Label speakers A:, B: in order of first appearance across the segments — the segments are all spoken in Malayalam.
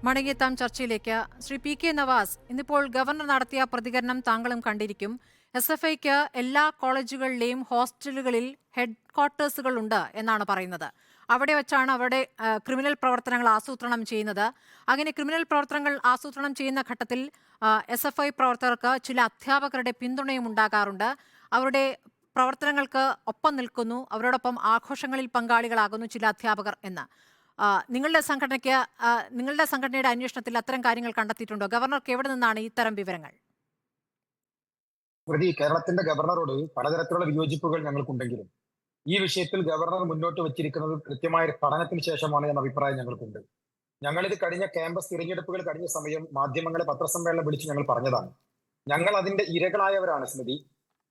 A: മടങ്ങിയെത്താം ചർച്ചയിലേക്ക്. ശ്രീ പി കെ നവാസ്, ഇന്നിപ്പോൾ ഗവർണർ നടത്തിയ പ്രതികരണം താങ്കളും കണ്ടിരിക്കും. SFIക്ക് എല്ലാ കോളേജുകളിലെയും ഹോസ്റ്റലുകളിൽ ഹെഡ് ക്വാർട്ടേഴ്സുകൾ ഉണ്ട് എന്നാണ് പറയുന്നത്. അവിടെ വെച്ചാണ് അവരുടെ ക്രിമിനൽ പ്രവർത്തനങ്ങൾ ആസൂത്രണം ചെയ്യുന്നത്. അങ്ങനെ ക്രിമിനൽ പ്രവർത്തനങ്ങൾ ആസൂത്രണം ചെയ്യുന്ന ഘട്ടത്തിൽ SFI പ്രവർത്തകർക്ക് ചില അധ്യാപകരുടെ പിന്തുണയും ഉണ്ടാകാറുണ്ട്. അവരുടെ പ്രവർത്തനങ്ങൾക്ക് ഒപ്പം നിൽക്കുന്നു, അവരോടൊപ്പം ആഘോഷങ്ങളിൽ പങ്കാളികളാകുന്നു ചില അധ്യാപകർ എന്ന്. നിങ്ങളുടെ സംഘടനയുടെ അന്വേഷണത്തിൽ അത്തരം കാര്യങ്ങൾ കണ്ടെത്തിയിട്ടുണ്ടോ? ഗവർണർക്ക് എവിടെ നിന്നാണ് ഇത്തരം വിവരങ്ങൾ?
B: കേരളത്തിന്റെ ഗവർണറോട് പലതരത്തിലുള്ള വിയോജിപ്പുകൾ ഞങ്ങൾക്കുണ്ടെങ്കിലും ഈ വിഷയത്തിൽ ഗവർണർ മുന്നോട്ട് വെച്ചിരിക്കുന്നത് കൃത്യമായ ഒരു പഠനത്തിന് ശേഷമാണ് എന്ന അഭിപ്രായം ഞങ്ങൾക്കുണ്ട്. ഞങ്ങളിത് കഴിഞ്ഞ ക്യാമ്പസ് തിരഞ്ഞെടുപ്പുകൾ കഴിഞ്ഞ സമയം മാധ്യമങ്ങളെ പത്രസമ്മേളനം വിളിച്ച് ഞങ്ങൾ പറഞ്ഞതാണ്. ഞങ്ങൾ അതിന്റെ ഇരകളായവരാണ്. സ്മൃതി,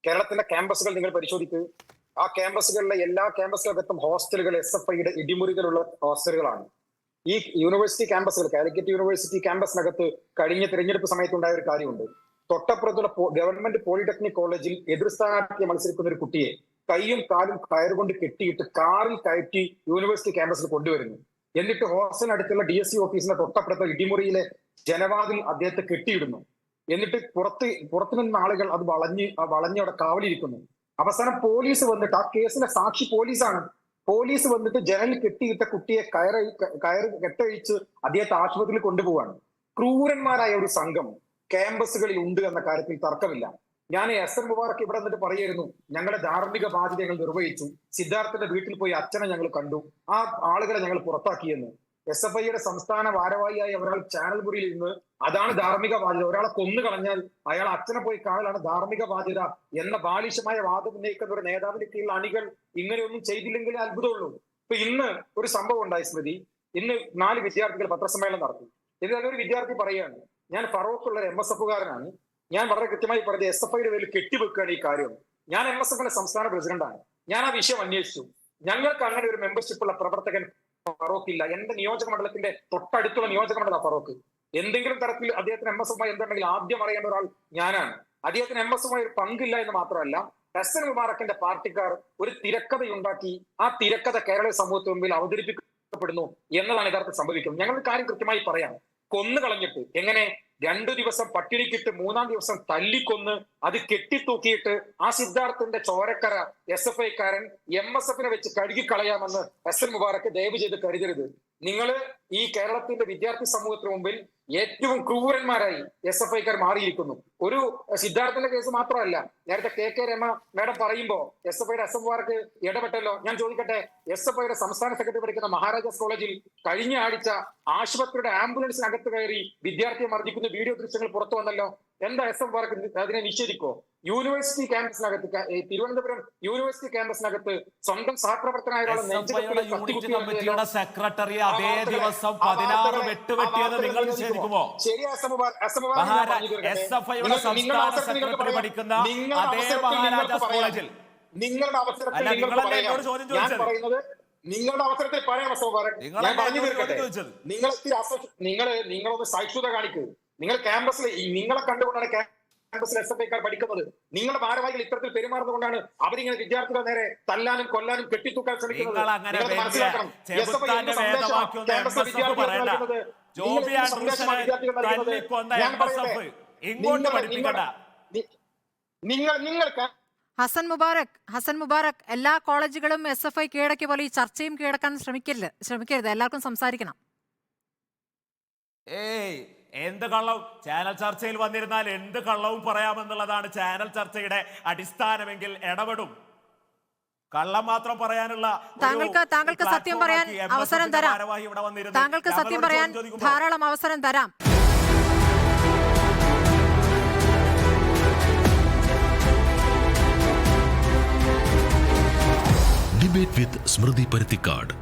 B: കേരളത്തിന്റെ ക്യാമ്പസുകൾ നിങ്ങൾ പരിശോധിക്കുക. ആ ക്യാമ്പസുകളിലെ എല്ലാ ക്യാമ്പസുകൾക്കകത്തും ഹോസ്റ്റലുകൾ SFIയുടെ ഇടിമുറികളുള്ള ഹോസ്റ്റലുകളാണ്. ഈ യൂണിവേഴ്സിറ്റി ക്യാമ്പസുകൾ, കാലിക്കറ്റ് യൂണിവേഴ്സിറ്റി ക്യാമ്പസിനകത്ത് കഴിഞ്ഞ തിരഞ്ഞെടുപ്പ് സമയത്തുണ്ടായ ഒരു കാര്യമുണ്ട്. തൊട്ടപ്പുറത്തുള്ള ഗവൺമെന്റ് പോളിടെക്നിക് കോളേജിൽ എതിർ സ്ഥാനാർത്ഥിയെ മത്സരിക്കുന്ന ഒരു കുട്ടിയെ കൈയും കാലും കയറുകൊണ്ട് കെട്ടിയിട്ട് കാറിൽ കയറ്റി യൂണിവേഴ്സിറ്റി ക്യാമ്പസിൽ കൊണ്ടുവരുന്നു. എന്നിട്ട് ഹോസ്റ്റലിനടുത്തുള്ള DSC ഓഫീസിന്റെ തൊട്ടപ്പുറത്തെ ഇടിമുറിയിലെ ജനവാതിൽ അദ്ദേഹത്തെ കെട്ടിയിടുന്നു. എന്നിട്ട് പുറത്തു നിന്ന ആളുകൾ അത് വളഞ്ഞ് അവിടെ കാവലിരിക്കുന്നു. അവസാനം പോലീസ് വന്നിട്ട്, ആ കേസിലെ സാക്ഷി പോലീസാണ്, പോലീസ് വന്നിട്ട് ജനലിൽ കെട്ടിയിട്ട കുട്ടിയെ കയറ് കെട്ടഴിച്ച് അദ്ദേഹത്തെ ആശുപത്രിയിൽ കൊണ്ടുപോവാണ്. ക്രൂരന്മാരായ ഒരു സംഘം ക്യാമ്പസുകളിൽ ഉണ്ട് എന്ന കാര്യത്തിൽ തർക്കമില്ല. ഞാൻ SN മുബാറക്ക് ഇവിടെ നിന്നിട്ട് പറയായിരുന്നു, ഞങ്ങളുടെ ധാർമ്മിക ബാധ്യതകൾ നിർവഹിച്ചു. സിദ്ധാർത്ഥന്റെ വീട്ടിൽ പോയി അച്ഛനെ ഞങ്ങൾ കണ്ടു, ആ ആളുകളെ ഞങ്ങൾ പുറത്താക്കിയെന്ന്. SFIയുടെ സംസ്ഥാന ഭാരവാഹിയായ ഒരാൾ ചാനൽ മുറിയിൽ ഇരുന്ന് അതാണ് ധാർമ്മിക ബാധ്യത, ഒരാളെ കൊന്നു കളഞ്ഞാൽ അയാൾ അച്ഛനെ പോയി കാണലാണ് ധാർമ്മിക ബാധ്യത എന്ന ബാലിശമായ വാദം ഉന്നയിക്കുന്ന ഒരു നേതാവിന്റെ കീഴിൽ അണികൾ ഇങ്ങനെയൊന്നും ചെയ്തില്ലെങ്കിലേ അത്ഭുതമുള്ളൂ. ഇപ്പൊ ഇന്ന് ഒരു സംഭവം ഉണ്ടായി സ്മൃതി. ഇന്ന് 4 വിദ്യാർത്ഥികൾ പത്രസമ്മേളനം നടത്തി. ഇതിലൊരു വിദ്യാർത്ഥി പറയുകയാണ്, ഞാൻ ഫറോക്കുള്ള ഒരു MSFകാരനാണ്, ഞാൻ വളരെ കൃത്യമായി പറഞ്ഞത് SFIയുടെ പേരിൽ കെട്ടിവെക്കുകയാണ് ഈ കാര്യം. ഞാൻ MSFന്റെ സംസ്ഥാന പ്രസിഡന്റാണ്, ഞാൻ ആ വിഷയം അന്വേഷിച്ചു. ഞങ്ങൾക്ക് അങ്ങനെ ഒരു മെമ്പർഷിപ്പ് ഉള്ള പ്രവർത്തകൻ ഫറോക്കില്ല. എന്റെ നിയോജക മണ്ഡലത്തിന്റെ തൊട്ടടുത്തുള്ള നിയോജക മണ്ഡല ഫറോക്ക്. എന്തെങ്കിലും തരത്തിൽ അദ്ദേഹത്തിന് MSFുമായി എന്തുണ്ടെങ്കിൽ ആദ്യം അറിയേണ്ട ഒരാൾ ഞാനാണ്. അദ്ദേഹത്തിന് MSFുമായി ഒരു പങ്കില്ല എന്ന് മാത്രമല്ല, SN മുബാറക്കിന്റെ പാർട്ടിക്കാർ ഒരു തിരക്കഥയുണ്ടാക്കി ആ തിരക്കഥ കേരള സമൂഹത്തിന് മുമ്പിൽ അവതരിപ്പിക്കപ്പെടുന്നു എന്നതാണ് യഥാർത്ഥം സംഭവിക്കുന്നത്. ഞങ്ങൾ കാര്യം കൃത്യമായി പറയാം. കൊന്നു കളഞ്ഞിട്ട് എങ്ങനെ 2 ദിവസം പട്ടിണിക്കിട്ട് 3-ാം ദിവസം തല്ലിക്കൊന്ന് അത് കെട്ടിത്തൂക്കിയിട്ട് ആ സിദ്ധാർത്ഥന്റെ ചോരക്കര SFIക്കാരൻ MSFനെ വെച്ച് കഴുകിക്കളയാമെന്ന് SN മുബാറക്ക് ദയവ് ചെയ്ത് കരുതരുത്. നിങ്ങൾ ഈ കേരളത്തിന്റെ വിദ്യാർത്ഥി സമൂഹത്തിന് മുമ്പിൽ ഏറ്റവും ക്രൂരന്മാരായി SFIക്കാർ മാറിയിരിക്കുന്നു. ഒരു സിദ്ധാർത്ഥന്റെ കേസ് മാത്രമല്ല, നേരത്തെ KK രമ മാഡം പറയുമ്പോ SFIയുടെ SN മുബാറക്ക് ഇടപെട്ടല്ലോ. ഞാൻ ചോദിക്കട്ടെ, SFIയുടെ സംസ്ഥാന സെക്രട്ടറി പഠിക്കുന്ന മഹാരാജാസ് കോളേജിൽ കഴിഞ്ഞ ആഴ്ച ആശുപത്രിയുടെ ആംബുലൻസിനകത്ത് കയറി വിദ്യാർത്ഥിയെ മർദ്ദിക്കുന്ന വീഡിയോ ദൃശ്യങ്ങൾ പുറത്തു വന്നല്ലോ. എന്താ SN മുബാറക്ക് അതിനെ നിഷേധിക്കോ? യൂണിവേഴ്സിറ്റി ക്യാമ്പസിനകത്ത്, തിരുവനന്തപുരം യൂണിവേഴ്സിറ്റി ക്യാമ്പസിനകത്ത് സ്വന്തം സഹപ്രവർത്തനായ
C: കമ്മിറ്റിയുടെ സെക്രട്ടറി അതേ ദിവസം 16 വെട്ടുവെട്ടിയത് നിങ്ങൾ നിഷേധിക്കുമോ? SFIയുടെ സംസ്ഥാന സെക്രട്ടറി പഠിക്കുന്ന അതേ മഹാരാജാസ് കോളേജിൽ
B: നിങ്ങളുടെ അവസരത്തിൽ നിങ്ങളുടെ അവസരത്തിൽ പറയാം. ഞാൻ പറഞ്ഞു തീർക്കട്ടെ. നിങ്ങളൊന്ന് സഹിഷ്ണുത കാണിക്കുക. നിങ്ങൾ ക്യാമ്പസിൽ നിങ്ങളെ കണ്ടുകൊണ്ടാണ് ക്യാമ്പസിൽ SFIക്കാർ പഠിക്കുന്നത്. നിങ്ങളുടെ ഭാരവാഹികൾ ഇത്തരത്തിൽ പെരുമാറുന്നതുകൊണ്ടാണ് അവരിങ്ങനെ വിദ്യാർത്ഥികളെ നേരെ തല്ലാനും കൊല്ലാനും കെട്ടിത്തൂക്കാൻ ശ്രമിക്കുന്നത്. മനസ്സിലാക്കണം.
A: ഹസൻ മുബാറക് എല്ലാ കോളേജുകളും SFI കീഴടക്കിയ പോലെ ഈ ചർച്ചയും കീഴടക്കാൻ ശ്രമിക്കരുത്. എല്ലാവർക്കും സംസാരിക്കണം.
C: എന്ത് കള്ളവും ചാനൽ ചർച്ചയിൽ വന്നിരുന്നാൽ എന്ത് കള്ളവും പറയാമെന്നുള്ളതാണ് ചാനൽ ചർച്ചയുടെ അടിസ്ഥാനമെങ്കിൽ ഇടപെടും. കള്ളം മാത്രം പറയാനുള്ള
A: താങ്കൾക്ക് സത്യം പറയാൻ അവസരം തരാം. താങ്കൾക്ക് സത്യം പറയാൻ ധാരാളം അവസരം തരാം.
D: ഡിബേറ്റ് വിത്ത് സ്മൃതി പരുത്തിക്കാട്.